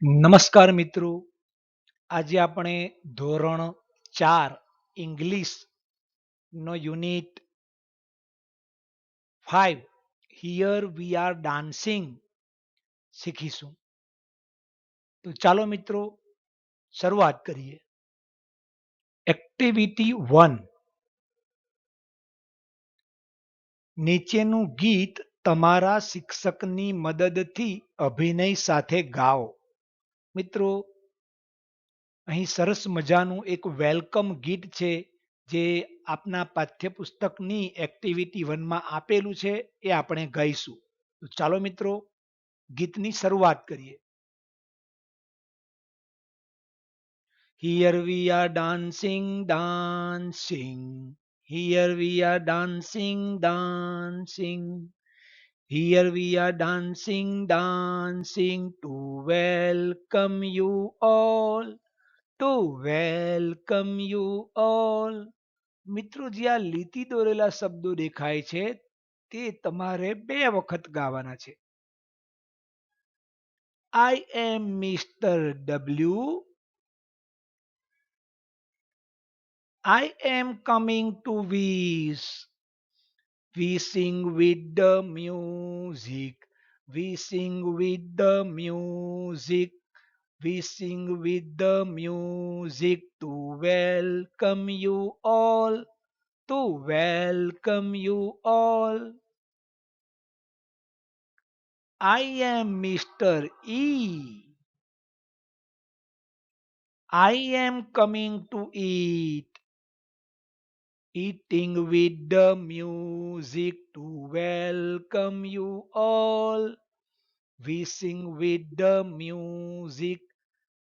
નમસ્કાર મિત્રો. આજે આપણે ધોરણ 4 ઇંગ્લિશ નો unit 5 here we are dancing શીખીશું. તો ચાલો મિત્રો શરૂઆત કરીએ. એક્ટિવિટી 1. નીચેનું ગીત તમારા શિક્ષકની મદદથી અભિનય સાથે ગાઓ. મિત્રો, અહીં સરસ મજાનું એક વેલકમ ગીત છે જે આપના પાઠ્યપુસ્તકની એક્ટિવિટી 1માં આપેલું છે, એ આપણે ગાઈશું. તો ચાલો મિત્રો ગીતની શરૂઆત કરીએ. Here we are dancing, dancing. Here we are dancing, dancing. Here we are dancing, dancing to welcome you all. To welcome you all. મિત્રો, જે આ લીટી દોરેલા શબ્દો દેખાય છે તે તમારે 2 વખત ગાવાના છે. I am Mr. W. I am coming to wish. We sing with the music. We sing with the music. We sing with the music to welcome you all. To welcome you all. I am Mr. E. I am coming to eat. Eating with the music to welcome you all. We sing with the music.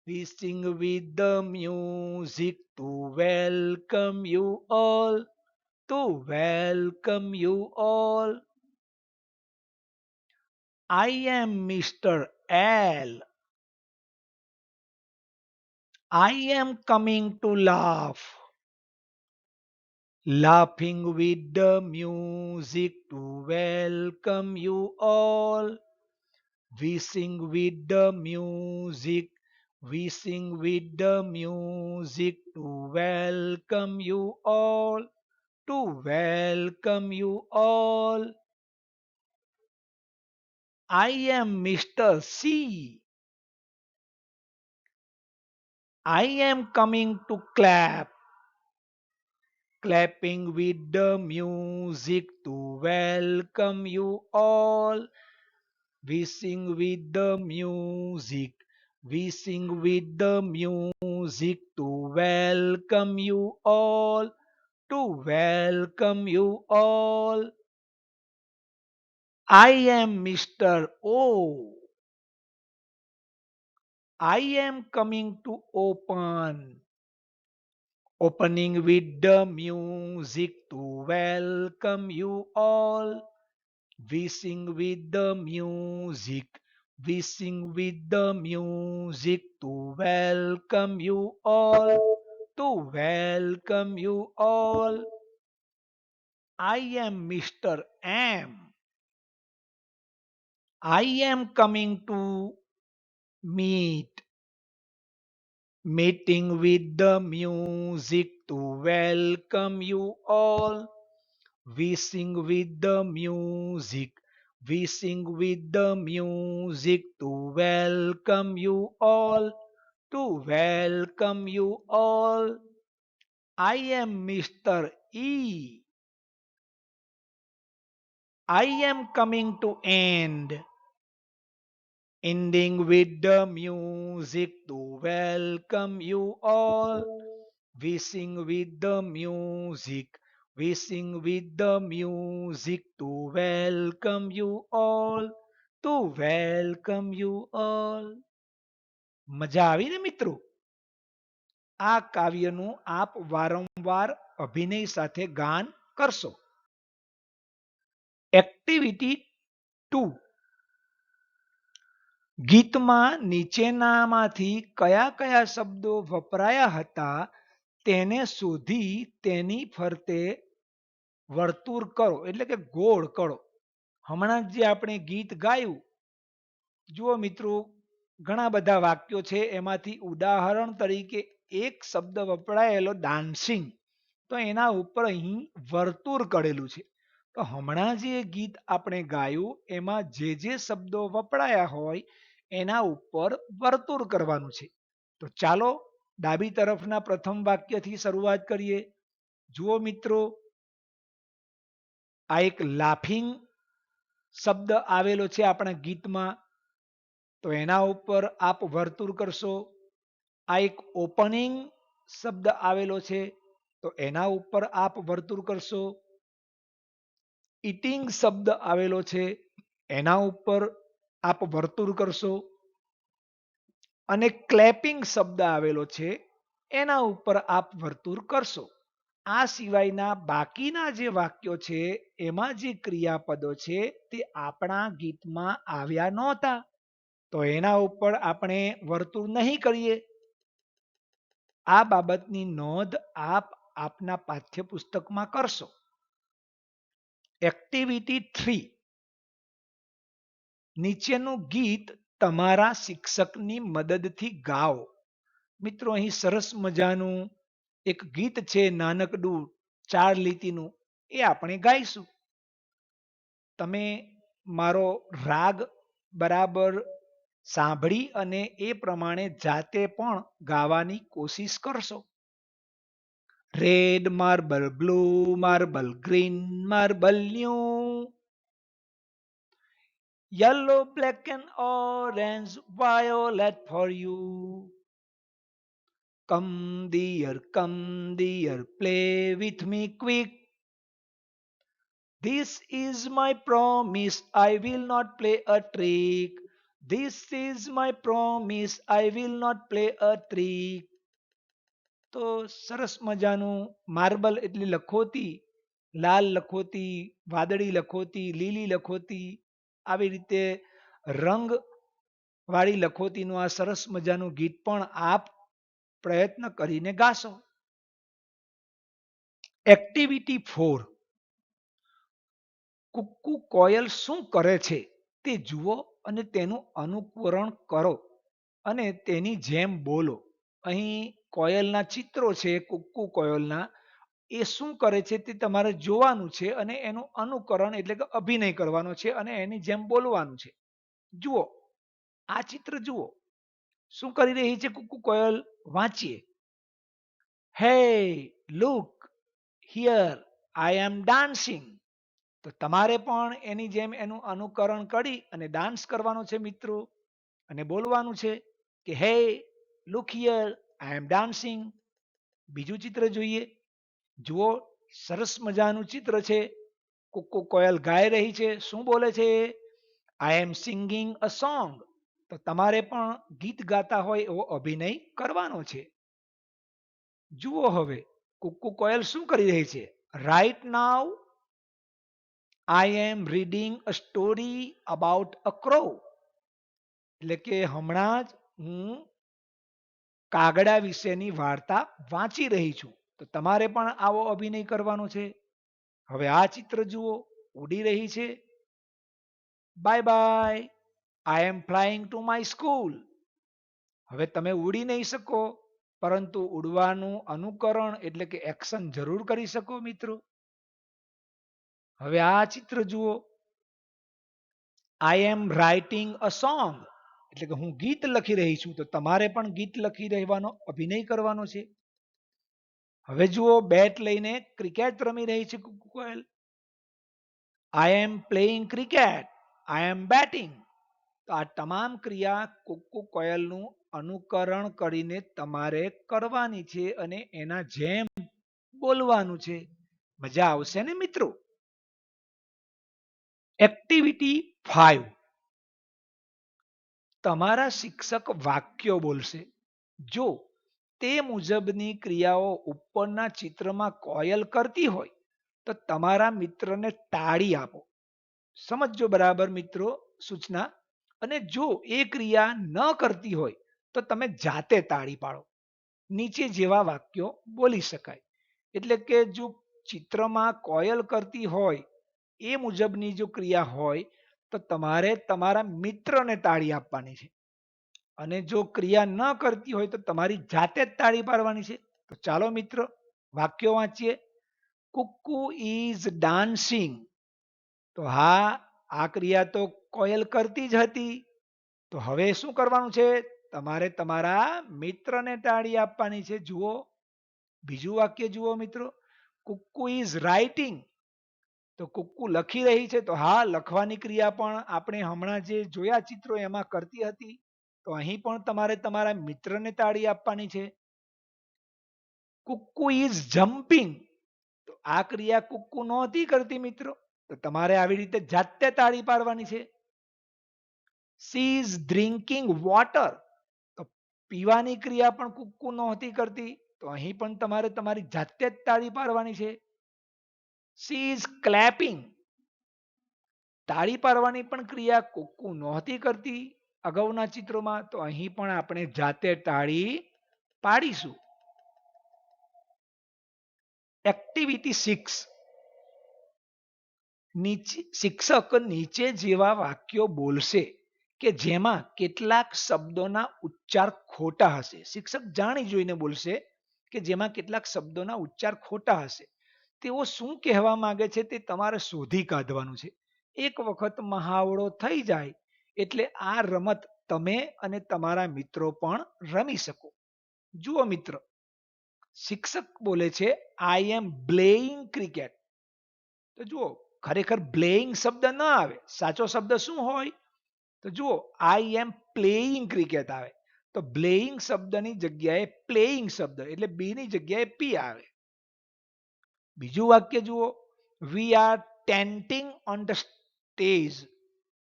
We sing with the music to welcome you all. To welcome you all. I am Mr. L. I am coming to laugh. Laughing with the music to welcome you all. We sing with the music. We sing with the music to welcome you all. To welcome you all. I am Mr. C. I am coming to clap. Clapping with the music to welcome you all. We sing with the music. We sing with the music to welcome you all. To welcome you all. I am Mr. O. I am coming to open. Opening with the music to welcome you all. We sing with the music. We sing with the music to welcome you all. To welcome you all. I am Mr. M. I am coming to meet. Meeting with the music to welcome you all. We sing with the music. We sing with the music to welcome you all. To welcome you all. I am Mr. E. I am coming to end. Ending with the music to welcome you all. We sing with the music. We sing with the music to welcome you all. To welcome you all. મજા આવી ને મિત્રો? આ કાવ્યનું આપ વારંવાર અભિનય સાથે ગાન કરશો. એક્ટિવિટી 2. ગીતમાં નીચેનામાંથી કયા કયા શબ્દો વપરાયા હતા તેને શોધી તેની ફરતે વર્તુળ કરો, એટલે કે ગોળ કરો. હમણાં જે આપણે ગીત ગાયું, જુઓ મિત્રો, ઘણા બધા વાક્યો છે, એમાંથી ઉદાહરણ તરીકે એક શબ્દ વપરાયેલો ડાન્સિંગ, તો એના ઉપર અહીં વર્તુળ કરેલું છે. તો હમણાં જે ગીત આપણે ગાયું એમાં જે શબ્દો વપરાયા હોય એના ઉપર વર્તુળ કરવાનું છે. તો ચાલો ડાબી તરફના પ્રથમ વાક્યથી શરૂઆત કરીએ. જુઓ મિત્રો, આ એક લાફિંગ શબ્દ આવેલો છે આપણા ગીતમાં, તો એના ઉપર આપ વર્તુળ કરશો. આ એક ઓપનિંગ શબ્દ આવેલો છે, તો એના ઉપર આપ વર્તુળ કરશો. ઈટિંગ શબ્દ આવેલો છે, એના ઉપર આપ વર્તુળ કરશો. અને ક્લેપિંગ શબ્દ આવેલો છે, એના ઉપર આપ વર્તુળ કરશો. આ સિવાયના બાકીના જે વાક્યો છે એમાં જે ક્રિયાપદો છે તે આપણા ગીતમાં આવ્યા નહોતા, તો એના ઉપર આપણે વર્તુળ નહીં કરીએ. આ બાબતની નોંધ આપ આપના પાઠ્યપુસ્તકમાં કરશો. એક્ટિવિટી 3, નીચેનું ગીત તમારા શિક્ષકની મદદથી ગાઓ. મિત્રો, અહીં સરસ મજાનું એક ગીત છે, નાનકડું 4 લીટીનું, એ આપણે ગાઈશું. તમે મારો રાગ બરાબર સાંભળી અને એ પ્રમાણે જાતે પણ ગાવાની કોશિશ કરશો. Red marble, blue marble, green marble new, yellow, black and orange, violet for you. Come dear, play with me quick. This is my promise, I will not play a trick. This is my promise, I will not play a trick. તો સરસ મજાનું marble એટલે લખોટી, લાલ લખોટી, વાદળી લખોટી, લીલી લખોટી, આવી રીતે રંગ વાળી લખોટીનું આ સરસ મજાનું ગીત પણ આપ પ્રયત્ન કરીને ગાશો. એક્ટિવિટી 4, કુક્કુ કોયલ શું કરે છે તે જુઓ અને તેનું અનુકરણ કરો અને તેની જેમ બોલો. અહીં કોયલના ચિત્રો છે, કુક્કુ કોયલના, એ શું કરે છે તે તમારે જોવાનું છે અને એનું અનુકરણ એટલે કે અભિનય કરવાનો છે અને એની જેમ બોલવાનું છે. જુઓ, આ ચિત્ર જુઓ, શું કરી રહી છે કુક્કુ કોયલ? વાંચીએ. Hey look here, I am dancing. તો તમારે પણ એની જેમ એનું અનુકરણ કરી અને ડાન્સ કરવાનો છે મિત્રો, અને બોલવાનું છે કે hey look here, I am dancing. બીજું ચિત્ર જોઈએ. જુઓ, સરસ મજાનું ચિત્ર છે. કુક્કુ કોયલ ગાઈ રહી છે. શું બોલે છે? I M singing a song. તો તમારે પણ ગીત ગાતા હોય એવો અભિનય કરવાનો છે. જુઓ હવે કુક્કુ કોયલ શું કરી રહી છે? Right now I am reading a story about a crow. એટલે કે હમણાં જ હું કાગડા વિશેની વાર્તા વાંચી રહી છું. તો તમારે પણ આવો અભિનય કરવાનો છે. હવે આ ચિત્ર જુઓ, ઉડી રહી છે. Bye bye, I am flying to my school. હવે તમે ઉડી નહીં શકો, પરંતુ ઉડવાનું અનુકરણ એટલે કે એક્શન જરૂર કરી શકો મિત્રો. હવે આ ચિત્ર જુઓ, I M writing a song. એટલે કે હું ગીત લખી રહી છું, તો તમારે પણ ગીત લખી રહેવાનો અભિનય કરવાનો છે. હવે જુઓ, બેટ લઈને ક્રિકેટ રમી રહી છે કુક્કુ કોયલ. I am playing cricket, I am batting. તો આ તમામ ક્રિયા કુક્કુ કોયલનું અનુકરણ કરીને તમારે કરવાની છે અને એના જેમ બોલવાનું છે. મજા આવશે ને મિત્રો? એક્ટિવિટી 5, તમારા શિક્ષક વાક્યો બોલશે. જો તે મુજબની ક્રિયાઓ ઉપરના ચિત્રમાં કોયલ કરતી હોય તો તમારા મિત્રને તાળી આપો. સમજો બરાબર મિત્રો સૂચના. અને જો એ ક્રિયા ન કરતી હોય તો તમે જાતે તાળી પાડો. નીચે જેવા વાક્યો બોલી શકાય. એટલે કે જો ચિત્રમાં કોયલ કરતી હોય એ મુજબની જો ક્રિયા હોય તો તમારે તમારા મિત્રને તાળી આપવાની છે. અને જો ક્રિયા ન કરતી હોય તો તમારી જાતે જ તાળી પાડવાની છે. તો ચાલો મિત્રો વાક્યો વાંચીએ. Kukku is dancing. તો હા, આ ક્રિયા તો કોયલ કરતી જ હતી. તો હવે શું કરવાનું છે? તમારે તમારા મિત્રને તાળી આપવાની છે. જુઓ બીજું વાક્ય જુઓ મિત્રો. Kukku is writing. તો કુક્કુ લખી રહી છે. તો હા, લખવાની ક્રિયા પણ આપણે હમણાં જે જોયા ચિત્રો એમાં કરતી હતી. તો અહીં પણ તમારે તમારા મિત્રને તાળી આપવાની છે. Kukku is jumping. તો આ ક્રિયા કુક્કુ નહોતી કરતી મિત્રો. તો તમારે આવી રીતે જાતે તાળી પાડવાની છે. She is drinking water. તો પીવાની ક્રિયા પણ કુક્કુ નહોતી કરતી. તો અહીં પણ તમારે તમારી જાતે જ તાળી પાડવાની છે. She is clapping. તાળી પાડવાની પણ ક્રિયા કુક્કુ નહોતી કરતી અગાઉના ચિત્રોમાં. તો અહીં પણ આપણે જાતે તાળી પાડીશું. એક્ટિવિટી 6. શિક્ષક નીચે જેવા વાક્યો બોલશે કે જેમાં કેટલાક શબ્દોના ઉચ્ચાર ખોટા હશે. શિક્ષક જાણી જોઈને બોલશે કે જેમાં કેટલાક શબ્દોના ઉચ્ચાર ખોટા હશે. તેઓ શું કહેવા માંગે છે તે તમારે શોધી કાઢવાનું છે. એક વખત મહાવરો થઈ જાય એટલે આ રમત તમે અને તમારા મિત્રો પણ રમી શકો. જુઓ મિત્ર, શિક્ષક બોલે છે આઈ એમ પ્લેઇંગ ક્રિકેટ. તો જુઓ, ખરેખર પ્લેઇંગ શબ્દ ન આવે. સાચો શબ્દ શું હોય? તો જુઓ, આઈ એમ પ્લેઇંગ ક્રિકેટ આવે. તો પ્લેઇંગ શબ્દની જગ્યાએ પ્લેઇંગ શબ્દ એટલે બી ની જગ્યાએ પી આવે. બીજું વાક્ય જુઓ. We are tenting on the stage.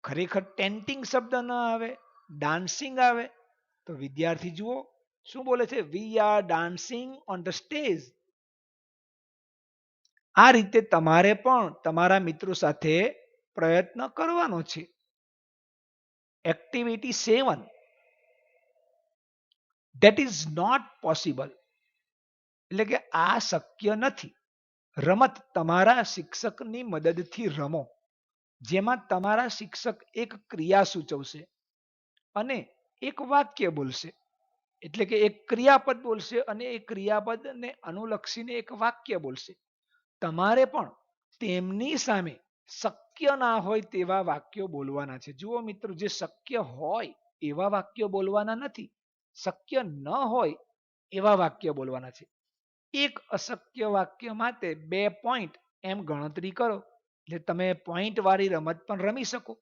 ખરેખર ટેન્ટિંગ શબ્દ ન આવે, ડાન્સિંગ આવે. તો વિદ્યાર્થી જુઓ શું બોલે છે? વી are dancing on the stage. આ રીતે તમારે પણ તમારા મિત્રો સાથે પ્રયત્ન કરવાનો છે. Activity 7. That is not possible. એટલે કે આ શક્ય નથી. રમત તમારા શિક્ષકની મદદથી રમો, જેમાં તમારા શિક્ષક એક ક્રિયા સૂચવશે અને એક વાક્ય બોલશે. એટલે કે એક ક્રિયાપદ બોલશે અને એ ક્રિયાપદને અનુલક્ષીને એક વાક્ય બોલશે. તમારે પણ તેમની સામે શક્ય ના હોય તેવા વાક્યો બોલવાના છે. જુઓ મિત્રો, જે શક્ય હોય એવા વાક્યો બોલવાના નથી, શક્ય ન હોય એવા વાક્ય બોલવાના છે. એક અશક્ય વાક્ય માટે 2 પોઈન્ટ એમ ગણતરી કરો એટલે તમે પોઈન્ટ વાળી રમત પણ રમી શકો.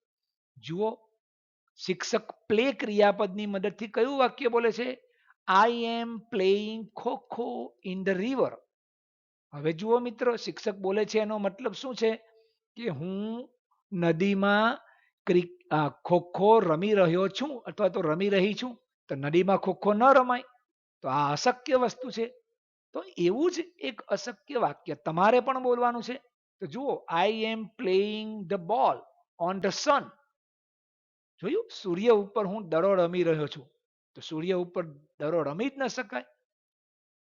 જુઓ, શિક્ષક પ્લે ક્રિયાપદની મદદથી કયું વાક્ય બોલે છે? I am playing kho kho in the river. હવે જુઓ મિત્રો, શિક્ષક બોલે છે એનો મતલબ શું છે? કે હું નદીમાં ખોખો રમી રહ્યો છું અથવા તો રમી રહી છું. તો નદીમાં ખોખો ન રમાય, તો આ અશક્ય વસ્તુ છે. તો એવું જ એક અશક્ય વાક્ય તમારે પણ બોલવાનું છે. તો જુઓ, I am playing the ball on the sun. જોયું, સૂર્ય ઉપર હું દડો રમી રહ્યો છું. તો સૂર્ય ઉપર દડો રમી જ ન શકાય.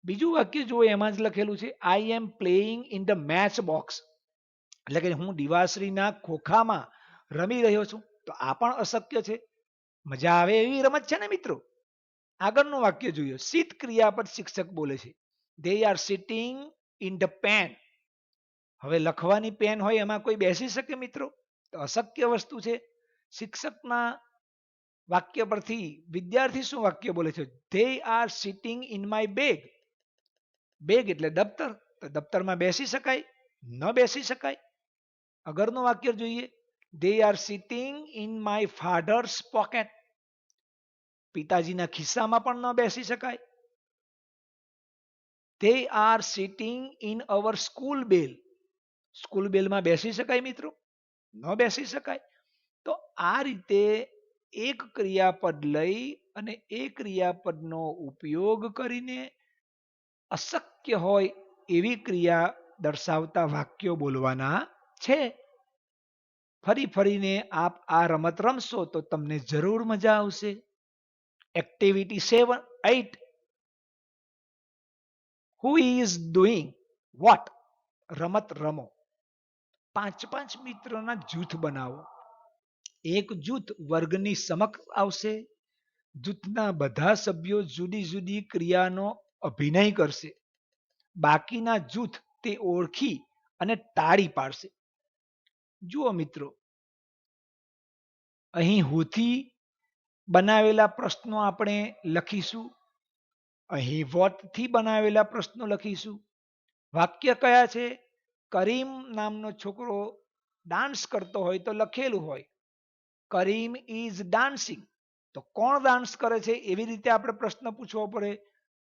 બીજું વાક્ય જુઓ, એમાં જ લખેલું છે I am playing in the match box. એટલે કે હું દિવાશ્રીના ખોખામાં રમી રહ્યો છું. તો આ પણ અશક્ય છે. મજા આવે એવી રમત છે ને મિત્રો. આગળનું વાક્ય જોઈએ. સિટ ક્રિયાપદ શિક્ષક બોલે છે. they are sitting in the pen. હવે લખવાની પેન હોય એમાં કોઈ બેસી શકે મિત્રો? તો અશક્ય વસ્તુ છે. શિક્ષકના વાક્ય પરથી વિદ્યાર્થી શું વાક્ય બોલે છે? they are sitting in my bag. Bag એટલે દફતર. તો દફતરમાં બેસી શકાય? ન બેસી શકાય. આગળનું વાક્ય જોઈએ. they are sitting in my father's pocket. પિતાજીના ખિસ્સામાં પણ ન બેસી શકાય. they are sitting in our school bell. School બેલમાં બેસી શકાય મિત્રો? ન બેસી શકાય. તો આ રીતે એક ક્રિયાપદ લઈ અને એ ક્રિયાપદનો ઉપયોગ કરીને અશક્ય હોય એવી ક્રિયા દર્શાવતા વાક્યો બોલવાના છે. ફરી ફરીને આપ આ રમત રમશો તો તમને જરૂર મજા આવશે. Activity 8. Who is doing what. રમત રમો. 5 મિત્રોના જૂથ બનાવો. એક જૂથ વર્ગની સમક્ષ આવશે, જૂથના બધા સભ્યો જુદી જુદી ક્રિયાનો અભિનય કરશે. બાકીના જૂથ તે ઓળખી અને તાળી પાડશે. જુઓ મિત્રો, અહીં હુંથી બનાવેલા પ્રશ્નો આપણે લખીશું. અહીં વોટ થી બનાવેલા પ્રશ્નો લખીશું. વાક્ય કયા છે? કરીમ નામનો છોકરો ડાન્સ કરતો હોય તો લખેલું હોય કરીમ ઇઝ ડાન્સિંગ. તો કોણ ડાન્સ કરે છે એવી રીતે આપણે પ્રશ્ન પૂછવો પડે.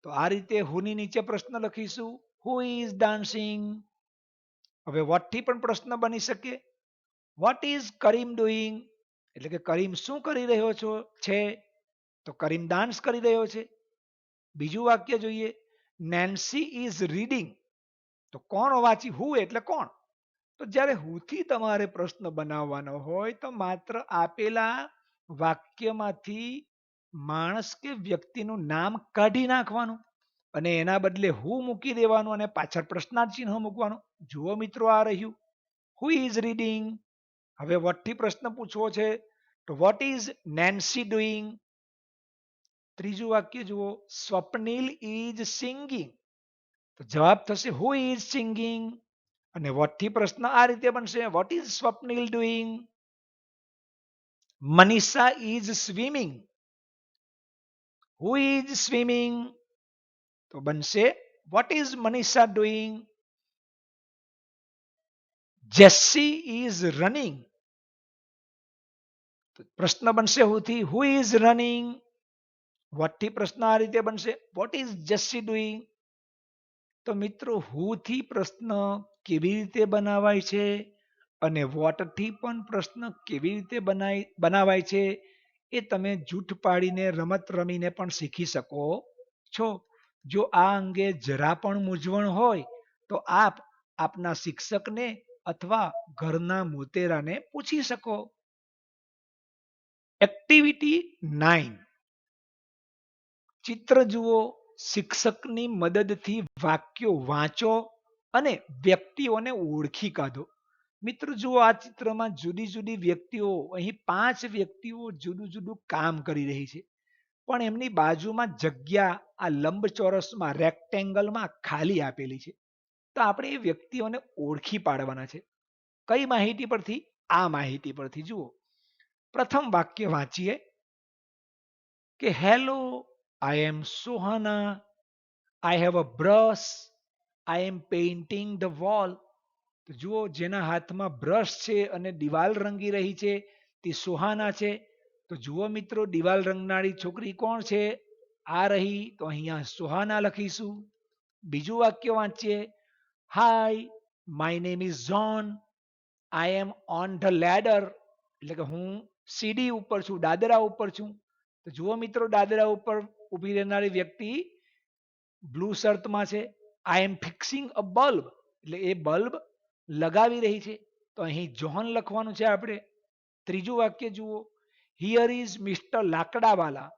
તો આ રીતે હુની નીચે પ્રશ્ન લખીશું, હુ ઇઝ ડાન્સિંગ. હવે વોટ થી પણ પ્રશ્ન બની શકે. વોટ ઇઝ કરીમ ડુઈંગ, એટલે કે કરીમ શું કરી રહ્યો છે? તો કરીમ ડાન્સ કરી રહ્યો છે. બીજું વાક્ય જોઈએ, નેન્સી ઇઝ રીડિંગ. તો કોણ વાંચી? હુ એટલે કોણ? તો જ્યારે હુથી તમારે પ્રશ્ન બનાવવાનો હોય તો માત્ર આપેલા વાક્યમાંથી માણસ કે વ્યક્તિનું નામ કાઢી નાખવાનું અને એના બદલે હુ મૂકી દેવાનું અને પાછળ પ્રશ્નાર્થ ચિહ્ન મૂકવાનું. જુઓ મિત્રો, આ રહ્યું હુ ઇઝ રીડિંગ. હવે વોટ થી પ્રશ્ન પૂછવો છે તો વોટ ઇઝ નેન્સી ડુઈંગ. ત્રીજું વાક્ય જુઓ, સ્વપ્નિલ ઇઝ સિંગિંગ. તો જવાબ થશે હુ ઇઝ સિંગિંગ. અને વોટ થી પ્રશ્ન આ રીતે બનશે, what is Swapnil doing. Manisha is swimming. Who is swimming. તો બનશે what is Manisha doing. Jessie is running. પ્રશ્ન બનશે હુથી, હુ ઇઝ રનિંગ. વોટ થી પ્રશ્ન આ રીતે બનશે, વોટ ઇઝ જેસી ડુઈંગ. તો મિત્રો, હુ થી પ્રશ્ન કેવી રીતે બનાવાય છે અને વોટ થી પણ પ્રશ્ન કેવી રીતે બનાવાય છે એ તમે જૂઠ પાડીને રમત રમીને પણ શીખી શકો છો. જો આ અંગે જરા પણ મૂંઝવણ હોય તો આપ આપના શિક્ષકને અથવા ઘરના મોતેરાને પૂછી શકો. એક્ટિવિટી 9, ચિત્ર જુઓ, શિક્ષકની મદદથી વાક્યો વાંચો અને વ્યક્તિઓને ઓળખી કાઢો. મિત્રો જુઓ, આ ચિત્રમાં જુદી જુદી વ્યક્તિઓ, અહીં 5 વ્યક્તિઓ જુદું જુદું કામ કરી રહી છે, પણ એમની બાજુમાં જગ્યા આ લંબચોરસમાં રેક્ટેંગલમાં ખાલી આપેલી છે. તો આપણે એ વ્યક્તિઓને ઓળખી પાડવાના છે. કઈ માહિતી પરથી? આ માહિતી પરથી. જુઓ, પ્રથમ વાક્ય વાંચીએ કે hello, I am Sohana, I have a brush, I am painting the wall. તો જુઓ, જેના હાથમાં બ્રશ છે અને દિવાલ રંગી રહી છે તે સોહાના છે. તો જુઓ મિત્રો, દિવાલ રંગનારી છોકરી કોણ છે? આ રહી. તો અહીંયા સોહાના લખીશું. બીજું વાક્ય વાંચીએ, hi, my name is John, I am on the ladder. એટલે કે હું સીડી ઉપર છું, દાદરા ઉપર છું. તો જુઓ મિત્રો, દાદરા ઉપર ઊભી રહેનારી વ્યક્તિ બ્લુ શર્ટમાં છે. I am fixing a bulb, એટલે એ બલ્બ લગાવી રહી છે. તો અહીં જોહન લખવાનું છે આપણે. ત્રીજું વાક્ય જુઓ, here is mister Lakdawala,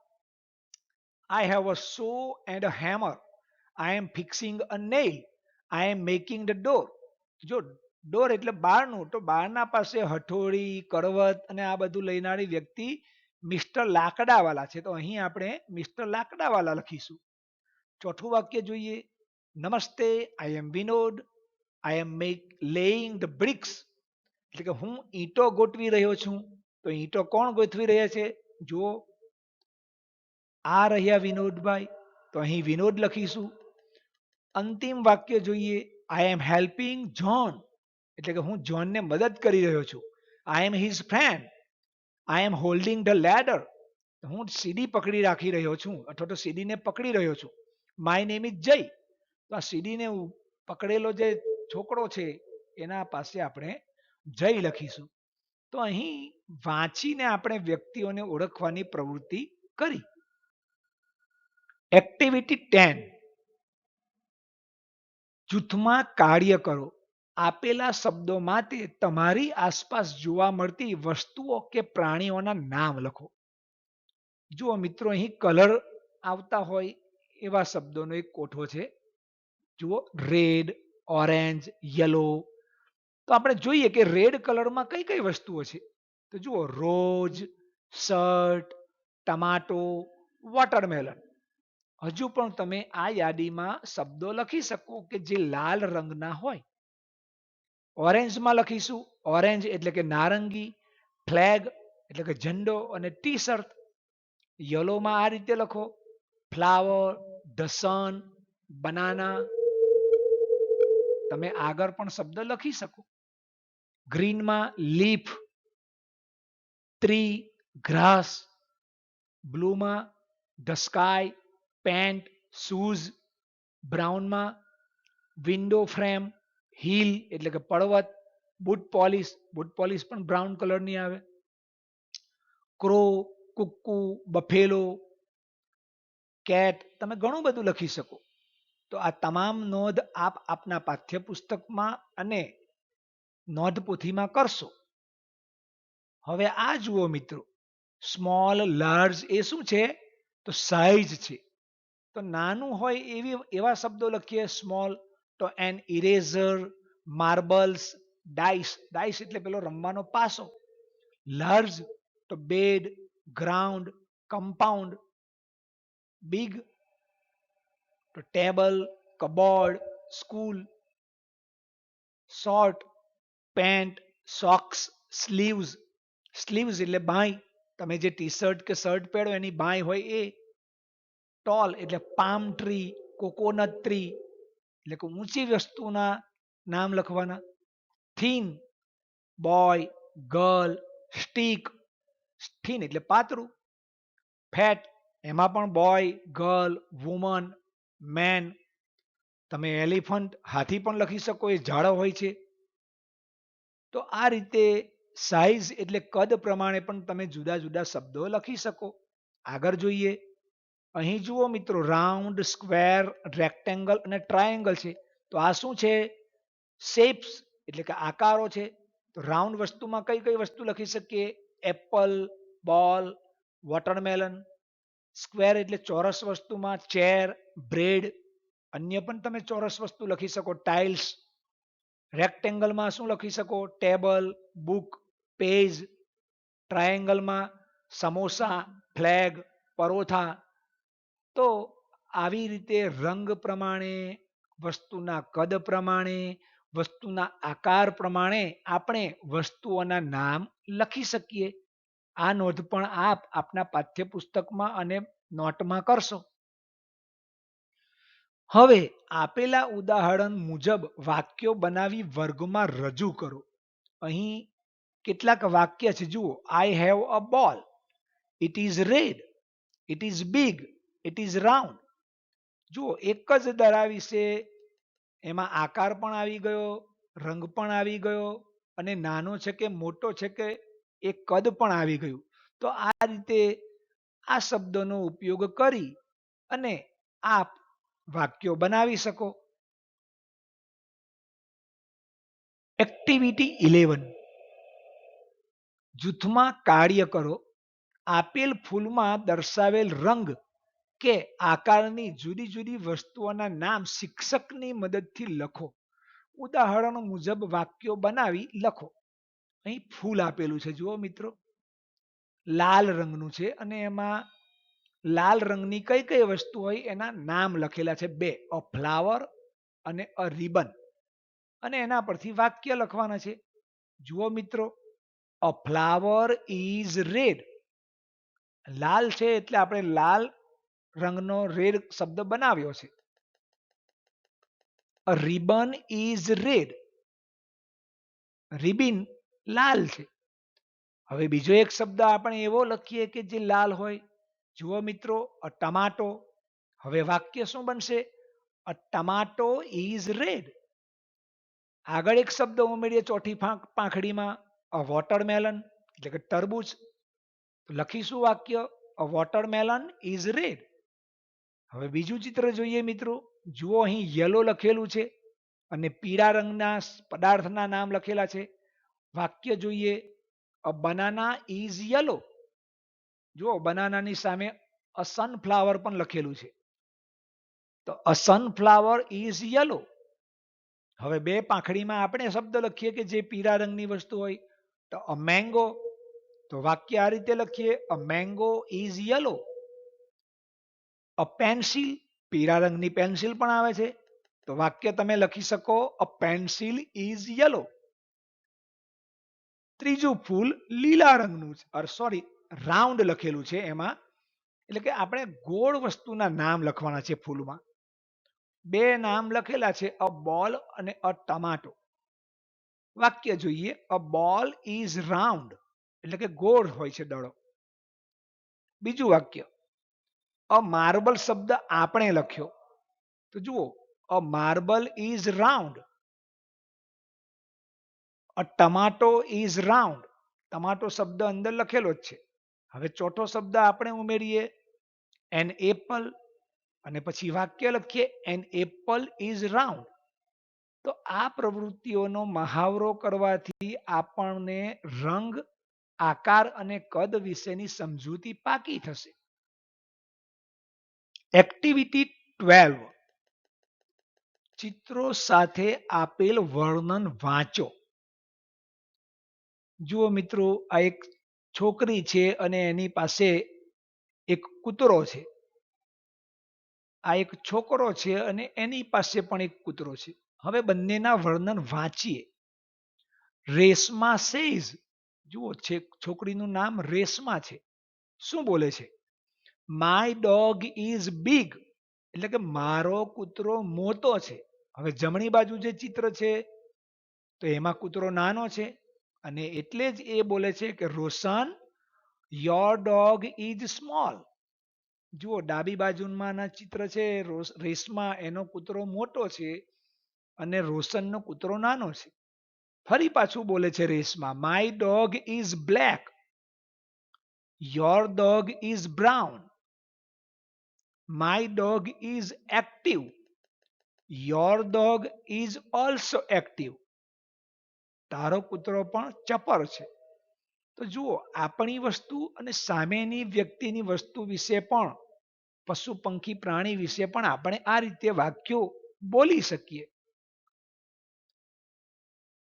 I have a saw and a hammer, I am fixing a nail, I am making the door. જો ડોર એટલે બારનું, તો બારના પાસે હથોડી, કડવત અને આ બધું લઈનારી વ્યક્તિ મિસ્ટર લાકડાવાલા છે. તો અહીં આપણે મિસ્ટર લાકડાવાલા લખીશું. ચોથું વાક્ય જોઈએ, નમસ્તે, આઈ એમ વિનોદ, આઈ એમ લેઇંગ ધ બ્રિક્સ. એટલે કે હું ઈંટો ગોઠવી રહ્યો છું. તો ઈંટો કોણ ગોઠવી રહ્યા છે? જુઓ, આ રહ્યા વિનોદભાઈ. તો અહીં વિનોદ લખીશું. અંતિમ વાક્ય જોઈએ, આઈ એમ હેલ્પિંગ જોન, એટલે કે હું જોનને મદદ કરી રહ્યો છું. I am his friend, I am holding the ladder. હું સીડી પકડી રાખી રહ્યો છું અથવા તો સીડીને પકડી રહ્યો છું. માય નેમ ઇઝ જય. તો આ સીડીને પકડેલો જે છોકરો છે એના પાસે આપણે જય લખીશું. તો અહીં વાંચીને આપણે વ્યક્તિઓને ઓળખવાની પ્રવૃત્તિ કરી. એક્ટિવિટી 10, જૂથમાં કાર્ય કરો. આપેલા શબ્દો માટે તમારી આસપાસ જોવા મળતી વસ્તુઓ કે પ્રાણીઓના નામ લખો. જુઓ મિત્રો, અહીં કલર આવતા હોય એવા શબ્દોનો એક કોઠો છે. જુઓ, રેડ, ઓરેન્જ, યલો. તો આપણે જોઈએ કે રેડ કલરમાં કઈ કઈ વસ્તુઓ છે. તો જુઓ, રોજ, શર્ટ, ટમાટો, વોટરમેલન. હજુ પણ તમે આ યાદીમાં શબ્દો લખી શકો કે જે લાલ રંગના હોય. ઓરેન્જમાં લખીશું, ઓરેન્જ એટલે કે નારંગી, ફ્લેગ એટલે કે ઝંડો અને ટી શર્ટ. યલોમાં આ રીતે લખો, ફ્લાવર, ધ સન, બનાના. તમે આગળ પણ શબ્દ લખી શકો. ગ્રીનમાં લીફ, ટ્રી, ગ્રાસ. બ્લુમાં ધ સ્કાય, પેન્ટ, શૂઝ. બ્રાઉનમાં વિન્ડો ફ્રેમ, હિલ એટલે કે પર્વત, બુટ પોલિશ પણ બ્રાઉન કલરની આવે. Crow, cuckoo, buffalo, cat. તમે ઘણું બધું લખી શકો. તો આ તમામ નોંધ આપ આપના પાઠ્યપુસ્તકમાં અને નોંધપોથીમાં કરશો. હવે આ જુઓ મિત્રો, સ્મોલ, લાર્જ એ શું છે? તો સાઈઝ છે. તો નાનું હોય એવા શબ્દો લખીએ સ્મોલ, તો N eraser, marbles, dice. Dice એટલે પેલો રમવાનો પાસો. લાર્જ તો બેડ, ગ્રાઉન્ડ, કમ્પાઉન્ડ. બિગ તો table, cupboard, school. Short, pant, socks, sleeves. Sleeves એટલે બાંય. તમે જે ટી શર્ટ કે શર્ટ પહેરો એની બાંય હોય એ. ટોલ એટલે પામ ટ્રી, કોકોનટ ટ્રી એટલે કે ઊંચી વસ્તુના નામ લખવાના. Thin, boy, girl, stick. Thin એટલે પાતળું. ફેટ એમાં પણ બોય, ગર્લ, વુમન, મેન. તમે એલિફન્ટ, હાથી પણ લખી શકો, એ ઝાડો હોય છે. તો આ રીતે સાઈઝ એટલે કદ પ્રમાણે પણ તમે જુદા જુદા શબ્દો લખી શકો. આગળ જોઈએ. અહીં જુઓ મિત્રો, રાઉન્ડ, સ્ક્વેર, રેક્ટેંગલ અને ટ્રાયેંગલ છે. તો આ શું છે? શેપ્સ એટલે કે આકારો છે. તો રાઉન્ડ વસ્તુમાં કઈ કઈ વસ્તુ લખી શકીએ? એપલ, બોલ, વોટરમેલન. સ્ક્વેર એટલે ચોરસ વસ્તુમાં ચેર, બ્રેડ. અન્ય પણ તમે ચોરસ વસ્તુ લખી શકો, ટાઇલ્સ. રેક્ટેંગલમાં શું લખી શકો? Table, book, page. ટ્રાયેંગલમાં સમોસા, ફ્લેગ, પરોઠા. તો આવી રીતે રંગ પ્રમાણે, વસ્તુના કદ પ્રમાણે, વસ્તુના આકાર પ્રમાણે આપણે વસ્તુઓના નામ લખી શકીએ. આ નોંધ પણ આપ આપના પાઠ્યપુસ્તકમાં અને નોટમાં કરશો. હવે આપેલા ઉદાહરણ મુજબ વાક્યો બનાવી વર્ગમાં રજૂ કરો. અહીં કેટલાક વાક્ય છે જુઓ. આઈ હેવ અ બોલ, it is red, it is big, it is round. જુઓ, એક જ દડા વિશે એમાં આકાર પણ આવી ગયો, રંગ પણ આવી ગયો, અને નાનો છે કે મોટો છે કે એ કદ પણ આવી ગયું. તો આ રીતે આ શબ્દોનો ઉપયોગ કરી અને આપ વાક્યો બનાવી શકો. એક્ટિવિટી 11, જૂથમાં કાર્ય કરો. આપેલ ફૂલમાં દર્શાવેલ રંગ કે આકારની જુદી જુદી વસ્તુઓના નામ શિક્ષકની મદદથી લખો. ઉદાહરણ મુજબ વાક્યો બનાવી લખો. અહીં ફૂલ આપેલું છે જુઓ મિત્રો, લાલ રંગનું છે અને એમાં લાલ રંગની કઈ કઈ વસ્તુ હોય એના નામ લખેલા છે બે, અ ફ્લાવર અને અ રિબન. અને એના પરથી વાક્ય લખવાના છે. જુઓ મિત્રો, અ ફ્લાવર ઇઝ રેડ. લાલ છે એટલે આપણે લાલ રંગનો રેડ શબ્દ બનાવ્યો છે. અ રિબન ઇઝ રેડ. રિબિન લાલ છે. હવે બીજો એક શબ્દ આપણે એવો લખીએ કે જે લાલ હોય. જુઓ મિત્રો, અ ટમાટો. હવે વાક્ય શું બનશે? અ ટમાટો ઇઝ રેડ. આગળ એક શબ્દ ઉમેરીએ ચોથી પાંખડીમાં, અ વોટરમેલન એટલે કે તરબૂચ. લખીશું વાક્ય, અ વોટરમેલન ઇઝ રેડ. હવે બીજું ચિત્ર જોઈએ મિત્રો. જુઓ, અહીં યલો લખેલું છે અને પીળા રંગના પદાર્થના નામ લખેલા છે. વાક્ય જોઈએ, અ બનાના ઇઝ યલો. જુઓ, બનાનાની સામે અ સનફ્લાવર પણ લખેલું છે. તો અ સનફ્લાવર ઇઝ યલો. હવે બે પાંખડીમાં આપણે શબ્દ લખીએ કે જે પીળા રંગની વસ્તુ હોય. તો અ મેંગો. તો વાક્ય આ રીતે લખીએ, a mango is yellow. A pencil, પીળા રંગની પેન્સિલ પણ આવે છે. તો વાક્ય તમે લખી શકો અ પેન્સિલ ઇઝ યલો. ત્રીજું ફૂલ લીલા રંગનું છે, સોરી રાઉન્ડ લખેલું છે એમાં, એટલે કે આપણે ગોળ વસ્તુના નામ લખવાના છે ફૂલમાં. બે નામ લખેલા છે અ બોલ અને અ ટમાટો. વાક્ય જોઈએ અ બોલ ઇઝ રાઉન્ડ, એટલે કે ગોળ હોય છે દડો. બીજું વાક્ય અ માર્બલ શબ્દ આપણે લખ્યો, તો જુઓ a marble is round. A tomato is round, tomato શબ્દ અંદર લખેલો જ છે. હવે ચોથો શબ્દ આપણે ઉમેરીએ એન એપલ, અને પછી વાક્ય લખીએ એન એપલ ઇઝ રાઉન્ડ. તો આ પ્રવૃત્તિઓનો મહાવરો કરવાથી આપણને રંગ, આકાર અને કદ વિશેની સમજૂતી પાકી થશે. એક્ટિવિટી 12, ચિત્રો સાથે આપેલ વર્ણન વાંચો. જુઓ મિત્રો, આ એક છોકરી છે અને એની પાસે એક કૂતરો છે. આ એક છોકરો છે અને એની પાસે પણ એક કૂતરો છે. હવે બંનેના વર્ણન વાંચીએ. રેશમા સેઝ, જુઓ છે છોકરીનું નામ રેશમા છે. શું બોલે છે? માય ડોગ ઇઝ બિગ, એટલે કે મારો કૂતરો મોટો છે. હવે જમણી બાજુ જે ચિત્ર છે તો એમાં કૂતરો નાનો છે, અને એટલે જ એ બોલે છે કે રોશન યોર ડોગ ઇઝ સ્મોલ. જુઓ ડાબી બાજુમાંના ચિત્ર છે, રેશમા એનો કૂતરો મોટો છે અને રોશનનો કૂતરો નાનો છે. ફરી પાછું બોલે છે Reshma, my dog is black, your dog is brown. My dog is active, your dog is also active. તારો કૂતરો પણ ચપર છે. તો જુઓ, આપણી વસ્તુ અને સામેની વ્યક્તિની વસ્તુ વિશે પણ, પશુ પંખી પ્રાણી વિશે પણ આપણે આ રીતે વાક્યો બોલી શકીએ.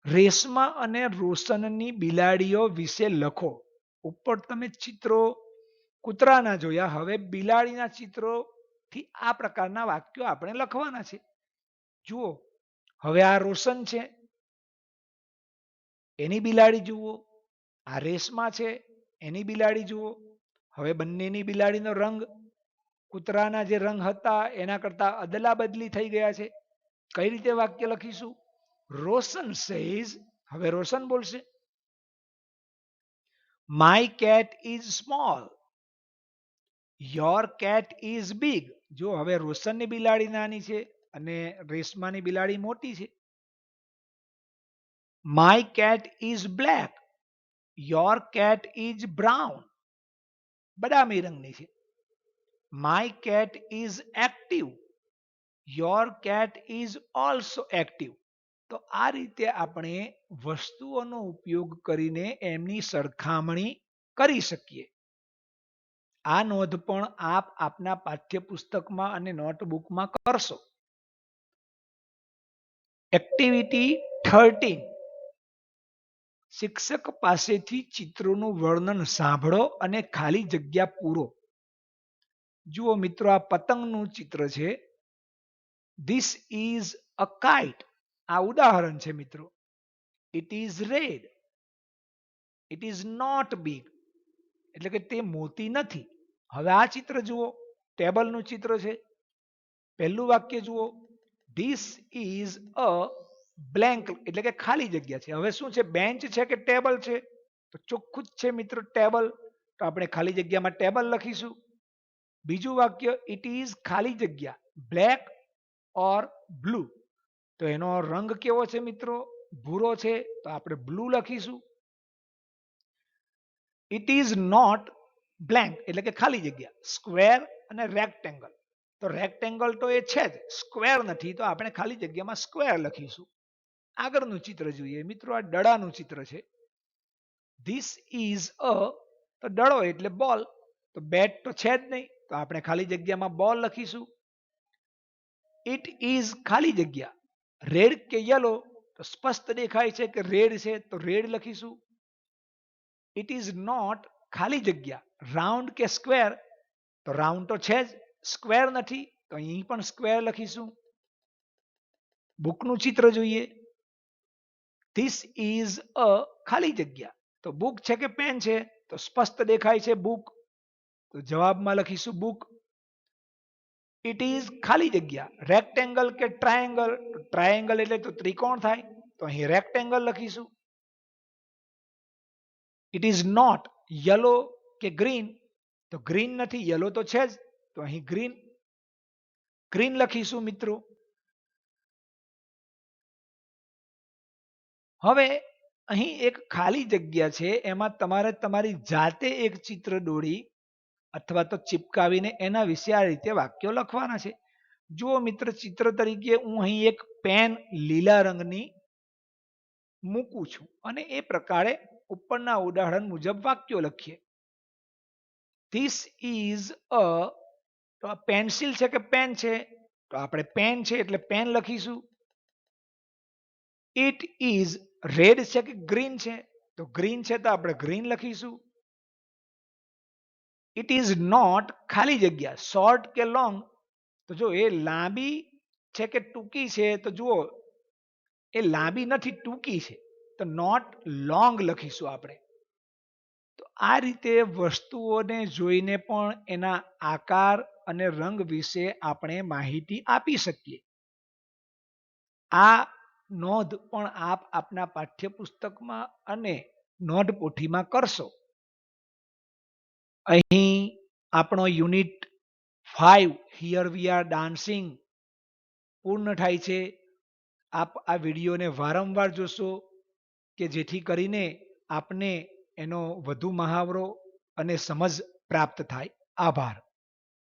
રેશમા અને રોશનની બિલાડીઓ વિશે લખો. ઉપર તમે ચિત્રો કૂતરાના જોયા, હવે બિલાડીના ચિત્રોથી આ પ્રકારના વાક્યો આપણે લખવાના છે. જુઓ, હવે આ રોશન છે, એની બિલાડી જુઓ. આ રેશમા છે, એની બિલાડી જુઓ. હવે બંનેની બિલાડીનો રંગ કૂતરાના જે રંગ હતા એના કરતા અદલા બદલી થઈ ગયા છે. કઈ રીતે વાક્ય લખીશું? રોશન સેઝ, હવે રોશન બોલશે, my cat is small, your cat is big. જો હવે રોશનની બિલાડી નાની છે અને રેશમાની બિલાડી મોટી છે. My cat is black, your cat is brown, બદામી રંગની છે. My cat is active, your cat is also active. તો આ રીતે આપણે વસ્તુઓનો ઉપયોગ કરીને એમની સરખામણી કરી શકીએ. આ નોંધ પણ આપ આપના પાઠ્યપુસ્તકમાં અને નોટબુકમાં કરશો. એક્ટિવિટી 13, શિક્ષક પાસેથી ચિત્રોનું વર્ણન સાંભળો અને ખાલી જગ્યા પૂરો. જુઓ મિત્રો, આ પતંગનું ચિત્ર છે. ધીસ ઇઝ અ કાઇટ, આ ઉદાહરણ છે મિત્રો. It is red, it is not big, એટલે કે તે મોતી નથી. હવે આ ચિત્ર જુઓ, ટેબલનું ચિત્ર છે. પહેલું વાક્ય જુઓ, ધીસ ઇઝ અ બ્લેન્ક, એટલે કે ખાલી જગ્યા છે. હવે શું છે, બેન્ચ છે કે ટેબલ છે? તો ચોખ્ખું જ છે મિત્રો ટેબલ, તો આપણે ખાલી જગ્યામાં ટેબલ લખીશું. બીજું વાક્ય, ઇટ ઇઝ ખાલી જગ્યા બ્લેક ઓર બ્લુ, તો એનો રંગ કેવો છે મિત્રો? ભૂરો છે, તો આપણે બ્લુ લખીશું. ઇટ ઇઝ નોટ બ્લેન્ક, એટલે કે ખાલી જગ્યા સ્ક્વેર અને રેક્ટેંગલ, તો રેક્ટેંગલ તો એ છે જ, સ્ક્વેર નથી, તો આપણે ખાલી જગ્યામાં સ્ક્વેર લખીશું. આગળનું ચિત્ર જોઈએ મિત્રો, આ દડાનું ચિત્ર છે. ધીસ ઇઝ અ, તો દડો એટલે બોલ, તો બેટ તો છે જ નહીં, તો આપણે ખાલી જગ્યામાં બોલ લખીશું. ઇટ ઇઝ ખાલી જગ્યા રેડ કે યલો, તો સ્પષ્ટ દેખાય છે કે રેડ છે, તો રેડ લખીશું. ઇટ ઇઝ નોટ ખાલી જગ્યા રાઉન્ડ કે સ્ક્વેર, તો રાઉન્ડ તો છે જ, સ્ક્વેર નથી તો અહીં પણ સ્ક્વેર લખીશું. બુકનું ચિત્ર જોઈએ. ધીસ ઇઝ અ ખાલી જગ્યા. તો બુક છે કે પેન છે? તો સ્પષ્ટ દેખાય છે બુક. તો જવાબમાં લખીશું બુક. ઇટ ઇઝ ખાલી જગ્યા રેક્ટેંગલ કે ટ્રાયેંગલ? ટ્રાયેંગલ એટલે તો ત્રિકોણ થાય, તો અહીં રેક્ટેંગલ લખીશું. ઇટ ઇઝ નોટ યલો કે ગ્રીન? તો ગ્રીન નથી, યલો તો છે જ, તો અહીં ગ્રીન ગ્રીન લખીશું મિત્રો. હવે અહીં એક ખાલી જગ્યા છે, એમાં તમારે તમારી જાતે એક ચિત્ર દોરી અથવા તો ચિપકાવીને એના વિશે આ રીતે વાક્યો લખવાના છે. જુઓ મિત્ર, ચિત્ર તરીકે હું અહીં એક પેન લીલા રંગની મૂકું છું અને એ પ્રકારે ઉપરના ઉદાહરણ મુજબ વાક્યો લખીએ. ધીસ ઇઝ અ, તો આ પેન્સિલ છે કે પેન છે? તો આપણે પેન છે એટલે પેન લખીશું. ઇટ ઇઝ રેડ છે કે ગ્રીન છે? તો ગ્રીન છે તો આપણે ગ્રીન લખીશું. ઇટ ઇઝ નોટ ખાલી જગ્યા શોર્ટ કે લોંગ? તો જો એ લાંબી છે કે ટૂંકી છે? તો જુઓ એ લાંબી નથી, ટૂંકી છે, તો નોટ લોંગ લખીશું આપણે. તો આ રીતે વસ્તુઓને જોઈને પણ એના આકાર અને રંગ વિશે આપણે માહિતી આપી શકીએ. આ નોંધ પણ આપ આપના પાઠ્યપુસ્તકમાં અને નોંધપોથીમાં કરશો. અહીં આપણો unit 5 here we are dancing પૂર્ણ થાય છે. આપ આ વિડીયોને વારંવાર જોશો કે જેથી કરીને આપને એનો વધુ મહાવરો અને સમજ પ્રાપ્ત થાય. આભાર.